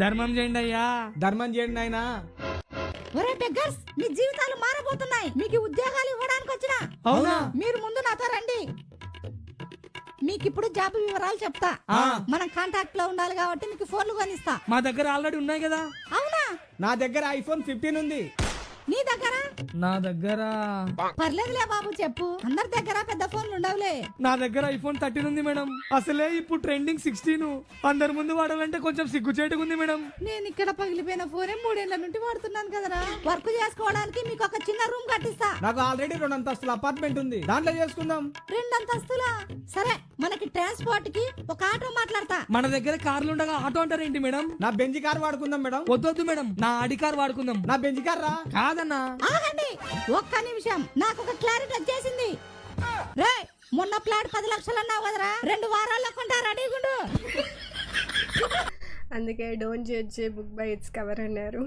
ధర్మం చేయండి అయ్యా. ధర్మం చేయండి ఆయన. ఒరే బెగ్గర్స్, మీ జీవితాలు మారబోతున్నాయి. మీకు ఉద్యోగాలు ఇవ్వడానికి వచ్చిన. అవునా? మీరు ముందు నాతో రండి. మీకు ఇప్పుడు జాబ్ వివరాలు చెప్తా. మనం కాంటాక్ట్ లో ఉండాలి కాబట్టి మీకు ఫోన్లు కొనిస్తా. మా దగ్గర ఆల్రెడీ ఉన్నాయి కదా. అవునా? నా దగ్గర iPhone 15 ఉంది. నీ దగ్గర? నా దగ్గర పర్లేదులే బాబు, చెప్పు. అందరి దగ్గర పెద్ద ఫోన్లు ఉండవులే. నా దగ్గర iPhone 13 ఉంది మేడం. అసలే ఇప్పుడు ట్రెండింగ్ 16. అందరి ముందు వాడాలంటే కొంచెం సిగ్గుచేటుగా ఉంది మేడం. నేను ఇక్కడ పగిలిపోయిన ఫోనే 3 ఏళ్ల నుండి వాడుతున్నాను కదరా. వర్క్ చేసుకోవడానికి మీకు ఒక చిన్న రూమ్ కట్టిస్తా. నాకు ఆల్రెడీ 2 అంతస్తుల అపార్ట్మెంట్ ఉంది, దాంట్లో చేసుకుందాం. 2 అంతస్తులా? సరే, మనకి ట్రాన్స్పోర్ట్ కి ఒక ఆటో మాట్లాడతా. మన దగ్గర కార్లు ఉండగా ఆటో అంటారేంటి మేడం? నా బెంజ్ కార్ వాడుకుందాం మేడం. వద్దొద్దు మేడం, నా ఆడి కార్ వాడుకుందాం. నా బెంజ్ కార్ రా. కాదన్నా. ఆగండి ఒక్క నిమిషం, నాకు ఒక క్లారిటీ వచ్చేసింది. రే, మొన్న ప్లాట్ 10 లక్షలు అన్నావు కదరా, 2 వారాల్లో కొంటా, రెడీగుండు. అందుకే don't judge book by its cover అన్నారు.